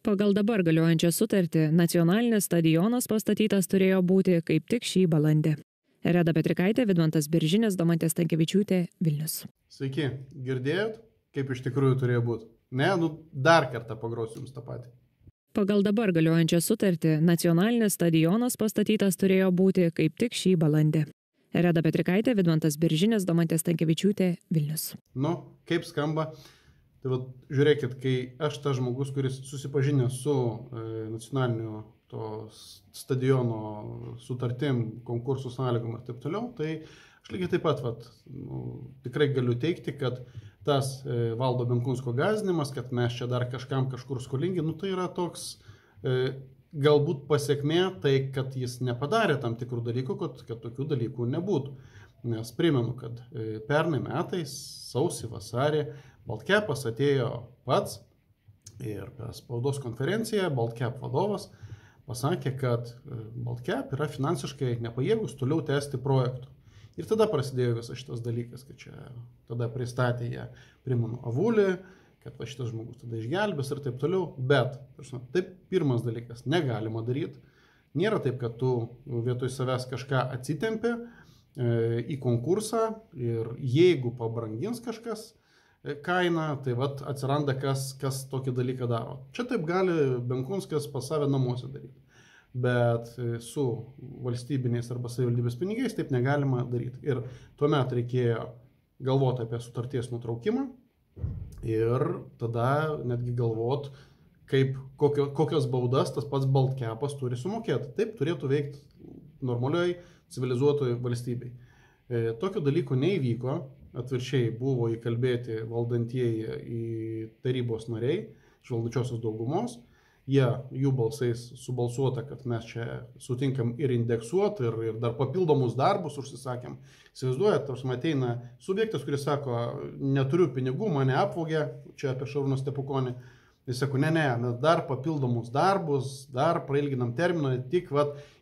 Pagal dabar galiojančią sutartį, nacionalinis stadionas pastatytas turėjo būti kaip tik šį balandį. Reda Petrikaitė, Vidmantas Biržinis, Domantė Stankevičiūtė, Vilnius. Sveiki, girdėjot, kaip iš tikrųjų turėjo būti? Ne, dar kartą pagrosiu jums tą patį. Pagal dabar galiojančią sutartį, nacionalinis stadionas pastatytas turėjo būti kaip tik šį balandį. Reda Petrikaitė, Vidmantas Biržinis, Domantė Stankevičiūtė, Vilnius. Kaip skamba? Tai vat, žiūrėkit, kai aš tas žmogus, kuris susipažinęs su nacionaliniu to stadiono sutartim, konkursų sąlygom ir taip toliau, tai aš lygiai taip pat tikrai galiu teikti, kad tas Valdo Benkunsko gąsdinimas, kad mes čia dar kažkam kažkur skolingi, tai yra toks galbūt pasiekmė tai, kad jis nepadarė tam tikrų dalykų, kad tokių dalykų nebūtų. Nes primenu, kad pernai metais, sausį, vasarį, Baltkepas atėjo pats ir per spaudos konferenciją Baltkep vadovas pasakė, kad Baltkep yra finansiškai nepajėgus toliau tęsti projektų. Ir tada prasidėjo visas šitas dalykas, kad čia tada pristatė jie Primonu Avulį, kad šitas žmogus tada išgelbės ir taip toliau. Bet, taip pirmas dalykas, negalima daryti. Nėra taip, kad tu vietoj savęs kažką atsitempi į konkursą ir jeigu pabrangins kažkas kainą, tai atsiranda kas tokį dalyką daro. Čia taip gali Benkunskas pas save namuose daryti. Bet su valstybiniais arba savivaldybės pinigais taip negalima daryti. Ir tuomet reikėjo galvoti apie sutarties nutraukimą ir tada netgi galvoti, kokios baudas tas pats Baltkepas turi sumokėti. Taip turėtų veikti normalioj civilizuotojai valstybei. Tokių dalykų neįvyko, atvirkščiai buvo įkalbėti valdantieji į tarybos nariai iš valdančiosios daugumos. Jų balsais subalsuota, kad mes čia sutinkam ir indeksuoti, ir dar papildomus darbus užsisakėm. Įsivaizduojat, ateina subjektas, kuris sako, neturiu pinigų, mane apvogė, čia apie Šarūną Stepukonį. Jis sako, ne, mes dar papildomus darbus, dar prailginam terminą, tik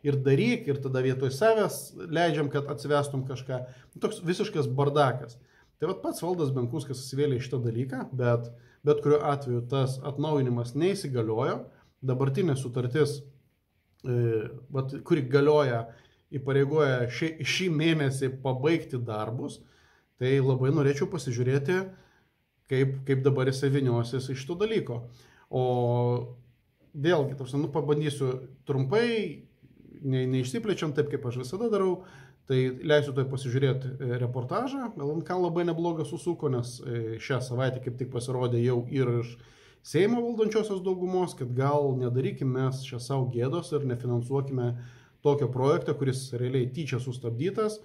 ir daryk, ir tada vietoj savęs leidžiam, kad atsivestum kažką. Toks visiškas bardakas. Tai pats Valdas Benkunskas įsivėlė į šitą dalyką, bet kuriuo atveju tas atnaujinimas neįsigaliojo. Dabartinė sutartis, kuri galioja, įpareigoja šį mėnesį pabaigti darbus, tai labai norėčiau pasižiūrėti, kaip dabar jisai viniosis iš to dalyko. O vėlgi, pabandysiu trumpai, neišsiplečiant taip, kaip aš visada darau, tai leisiu tai pasižiūrėti reportažą. LNK labai neblogą susuko, nes šią savaitę kaip tik pasirodė jau ir iš Seimo valdančiosios daugumos, kad gal nedarykime mes čia savo gėdos ir nefinansuokime tokio projekto, kuris realiai tyčia sustabdytas,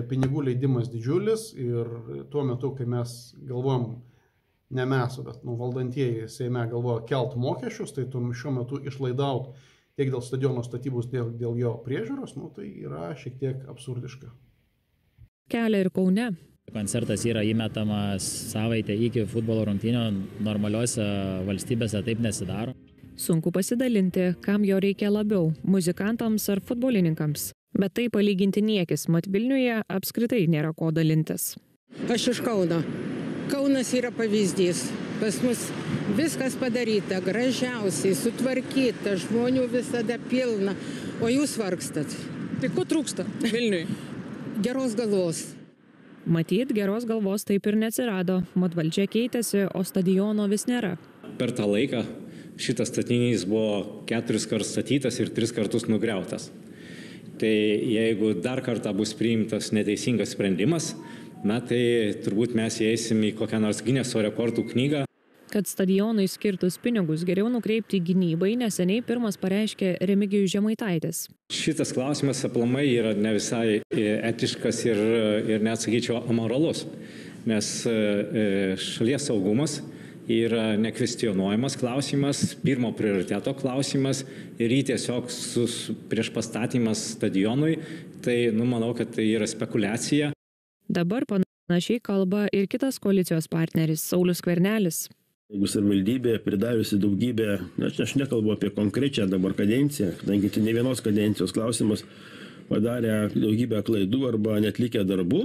pinigų leidimas didžiulis ir tuo metu, kai mes galvojam, ne mes, bet valdantieji Seime galvoja kelt mokesčius, tai šiuo metu išlaidaut tiek dėl stadiono statybos, dėl jo priežiūros, tai yra šiek tiek absurdiška. Kelia ir Kaune. Koncertas yra įmetamas savaitę iki futbolo rungtynių, normaliuose valstybėse taip nesidaro. Sunku pasidalinti, kam jo reikia labiau – muzikantams ar futbolininkams. Bet tai palyginti niekis, mat Vilniuje apskritai nėra ko dalintis. Aš iš Kauno. Kaunas yra pavyzdys. Pas mus viskas padaryta, gražiausiai, sutvarkyta, žmonių visada pilna, o jūs vargstat. Tai ko trūksta Vilniui? Geros galvos. Matyt, geros galvos taip ir neatsirado, mat valdžia keitėsi, o stadiono vis nėra. Per tą laiką šitas statinys buvo 4 kartus statytas ir 3 kartus nugriautas. Tai jeigu dar kartą bus priimtas neteisingas sprendimas, tai turbūt mes įeisim į kokią nors Gineso rekordų knygą. Kad stadionui skirtus pinigus geriau nukreipti gynybai, neseniai pirmas pareiškė Remigijus Žemaitaitis. Šitas klausimas aplamai yra ne visai etiškas ir net sakyčiau amoralus, nes šalies saugumas yra nekvestionuojamas klausimas, pirmo prioriteto klausimas ir jį tiesiog priešpastatymas stadionui, tai manau, kad tai yra spekulacija. Dabar panašiai kalba ir kitas koalicijos partneris Saulius Skvernelis. Jeigu savivaldybė pridariusi daugybę, aš nekalbu apie konkrečią dabar kadenciją, kadangi tai ne vienos kadencijos klausimas, padarė daugybę klaidų arba netlikę darbų,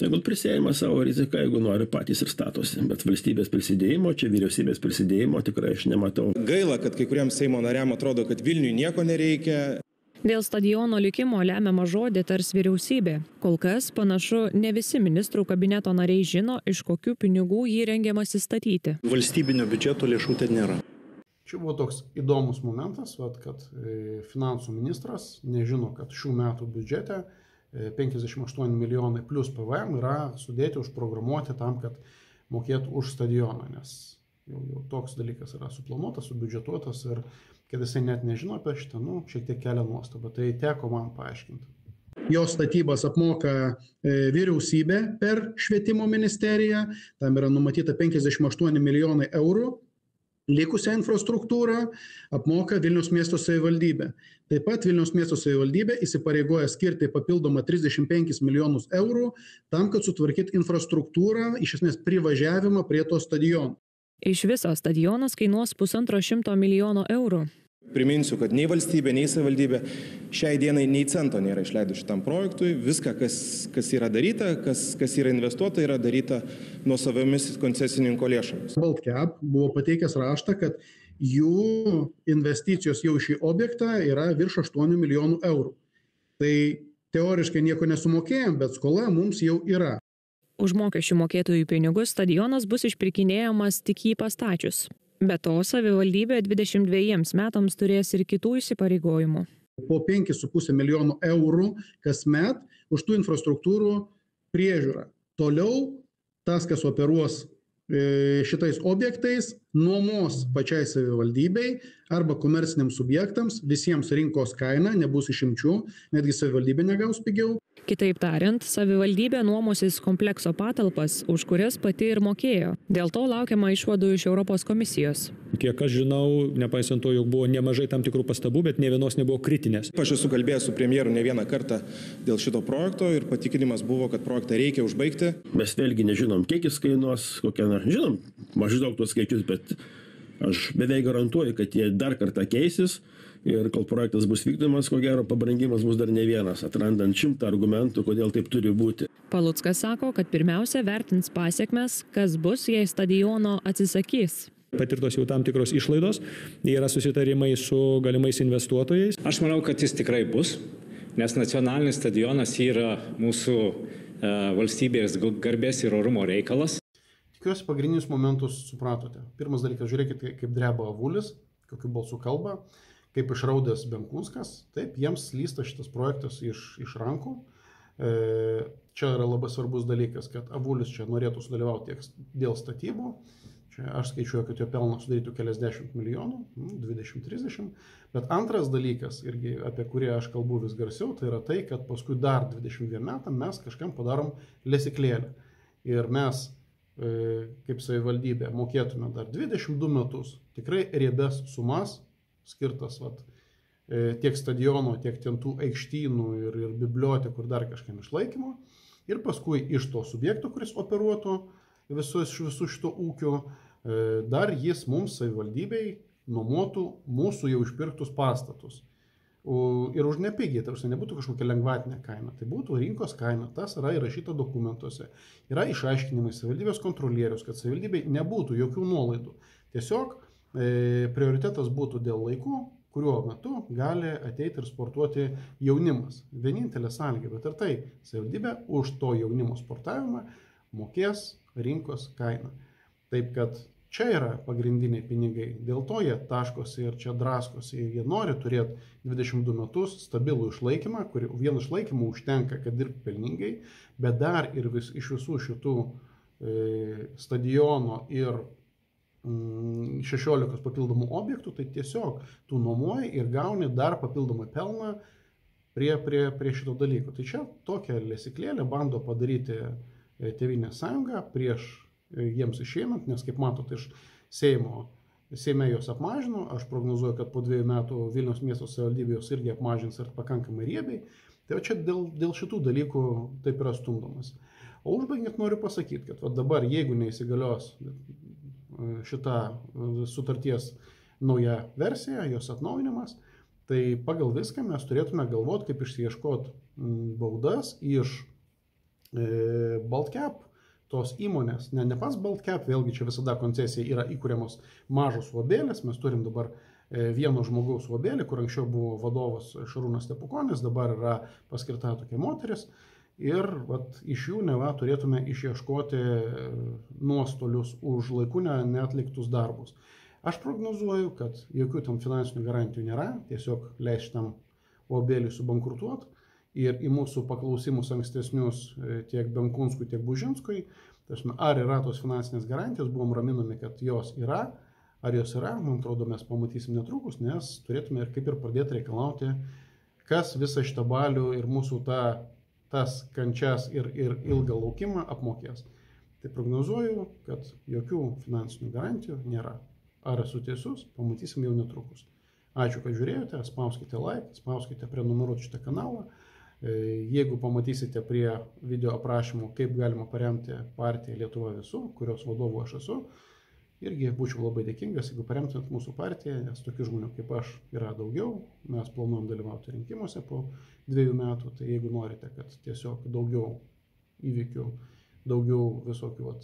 tegul prisėjama savo riziką, jeigu nori patys ir statosi. Bet valstybės prisidėjimo, čia vyriausybės prisidėjimo tikrai aš nematau. Gaila, kad kai kuriems Seimo nariam atrodo, kad Vilniui nieko nereikia. Dėl stadiono likimo lemiamą žodį tars vyriausybė. Kol kas, panašu, ne visi ministrų kabineto nariai žino, iš kokių pinigų jį rengiamasi statyti. Valstybinio biudžeto lėšų ten nėra. Čia buvo toks įdomus momentas, kad finansų ministras nežino, kad šių metų biudžete 58 milijonai plus PVM yra sudėti užprogramuoti tam, kad mokėtų už stadioną, nes jau toks dalykas yra suplanuotas, subiudžetuotas ir kad jisai net nežino apie šitą, šiek tiek kelia nuostabą. Tai teko man paaiškinti. Jo statybas apmoka vyriausybė per švietimo ministeriją, tam yra numatyta 58 milijonai eurų, likusią infrastruktūrą apmoka Vilniaus miesto savivaldybė. Taip pat Vilniaus miesto savivaldybė įsipareigoja skirti papildomą 35 milijonus eurų tam, kad sutvarkyti infrastruktūrą, iš esmės privažiavimą prie to stadiono. Iš viso stadionas kainuos 150 milijono eurų. Priminsiu, kad nei valstybė, nei savivaldybė šiai dienai nei cento nėra išleido šitam projektui. Viską, kas yra daryta, kas yra investuota, yra daryta nuosavomis koncesininko lėšomis. Baltcap buvo pateikęs raštą, kad jų investicijos jau šį objektą yra virš 8 milijonų eurų. Tai teoriškai nieko nesumokėjom, bet skola mums jau yra. Už mokesčių mokėtojų pinigus stadionas bus išpirkinėjamas tik jį pastačius. Be to, savivaldybė 22 metams turės ir kitų įsipareigojimų. Po 5,5 milijonų eurų kasmet už tų infrastruktūrų priežiūrą. Toliau tas, kas operuos šitais objektais, nuomos pačiai savivaldybei arba komerciniams subjektams, visiems rinkos kaina, nebus išimčių, netgi savivaldybė negaus pigiau. Kitaip tariant, savivaldybė nuomosis komplekso patalpas, už kurias pati ir mokėjo. Dėl to laukiama išvadų iš Europos komisijos. Kiek aš žinau, nepaisant to, jog buvo nemažai tam tikrų pastabų, bet ne vienos nebuvo kritinės. Aš esu kalbėjęs su premjeru ne vieną kartą dėl šito projekto ir patikinimas buvo, kad projektą reikia užbaigti. Mes vėlgi nežinom, kiek jis kainuos, žinom maždaug tuos skaičius, bet aš beveik garantuoju, kad jie dar kartą keisis. Ir kol projektas bus vykdomas, ko gero, pabrangimas bus dar ne vienas, atrandant 100 argumentų, kodėl taip turi būti. Paluckas sako, kad pirmiausia vertins pasiekmes, kas bus, jei stadiono atsisakys. Patirtos jau tam tikros išlaidos, yra susitarimai su galimais investuotojais. Aš manau, kad jis tikrai bus, nes nacionalinis stadionas yra mūsų valstybės garbės ir orumo reikalas. Tikiuosi pagrindinius momentus supratote. Pirmas dalykas, žiūrėkite, kaip dreba avulis, kokiu balsu kalba. Kaip išraudęs Benkunskas, taip, jiems slysta šitas projektas iš rankų. Čia yra labai svarbus dalykas, kad avulis čia norėtų sudalyvauti tiek dėl statybų. Čia aš skaičiuoju, kad jo pelnas sudarytų keliasdešimt milijonų, 20-30. Bet antras dalykas, irgi apie kurį aš kalbu vis garsiau, tai yra tai, kad paskui dar 22 metam mes kažkam padarom lesyklėlę. Ir mes, kaip savivaldybė, mokėtume dar 22 metus tikrai riebes sumas, skirtas tiek stadiono, tiek ten tų aikštynų ir bibliotekų ir dar kažkam išlaikymo. Ir paskui iš to subjekto, kuris operuotų visų šito ūkio, dar jis mums savivaldybei nuomotų mūsų jau išpirktus pastatus. Ir už nepigiai, tarsi nebūtų kažkokia lengvatinė kaina, tai būtų rinkos kaina, tas yra įrašyta dokumentuose. Yra išaiškinimai savivaldybės kontrolierius, kad savivaldybei nebūtų jokių nuolaidų. Tiesiog prioritetas būtų dėl laikų, kuriuo metu gali ateiti ir sportuoti jaunimas. Vienintelė sąlyga, bet ir tai savivaldybė už to jaunimo sportavimą mokės rinkos kainą. Taip kad čia yra pagrindiniai pinigai, dėl to jie taškosi ir čia draskosi ir jie nori turėti 22 metus stabilų išlaikymą, kur vien išlaikymų užtenka, kad dirbti pelningai, bet dar ir iš visų šitų stadiono ir 16 papildomų objektų, tai tiesiog tu nuomoji ir gauni dar papildomą pelną prie šito dalyko. Tai čia tokią lesyklėlę bando padaryti Tėvynės sąjunga prieš jiems išeinant, nes kaip matot, iš Seime jos apmažino, aš prognozuoju, kad po 2 metų Vilniaus miesto savivaldybė jos irgi apmažins ir pakankamai riebiai. Tai čia dėl šitų dalykų taip yra stumdomas. O užbaigiant noriu pasakyti, kad dabar jeigu neįsigalios šita sutarties nauja versija, jos atnaujinimas, tai pagal viską mes turėtume galvoti, kaip išsiieškoti baudas iš Baltcap, tos įmonės, ne pats Baltcap, vėlgi čia visada koncesija yra įkūriamos mažos uabėlės, mes turim dabar vieno žmogaus uabėlį, kur anksčiau buvo vadovas Šarūnas Stepukonis, dabar yra paskirta tokia moteris ir iš jų neva turėtume išieškoti nuostolius už laiku neatliktus darbus. Aš prognozuoju, kad jokių tam finansinių garantijų nėra, tiesiog leis šitam uabėlį subankrutuoti ir į mūsų paklausimus ankstesnius tiek Benkunskui, tiek Bužinskui, ar yra tos finansinės garantijos, buvom raminami, kad jos yra, ar jos yra, man atrodo, mes pamatysim netrukus, nes turėtume ir kaip ir pradėti reikalauti, kas visą šitą balių ir mūsų tas kančias ir ilgą laukimą apmokės. Tai prognozuoju, kad jokių finansinių garantijų nėra. Ar esu teisus, pamatysim jau netrukus. Ačiū, kad žiūrėjote, spauskite like, spauskite prenumeruoti šitą kanalą. Jeigu pamatysite prie video aprašymų, kaip galima paremti partiją Lietuva visų, kurios vadovų aš esu, irgi būčiau labai dėkingas, jeigu paremtumėt mūsų partiją, nes tokių žmonių kaip aš yra daugiau, mes planuojam dalyvauti rinkimuose po 2 metų, tai jeigu norite, kad tiesiog daugiau įvykių, daugiau visokių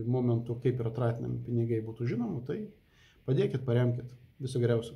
momentų, kaip yra tratinami pinigai būtų žinoma, tai padėkit, paremkit. Viso geriausio.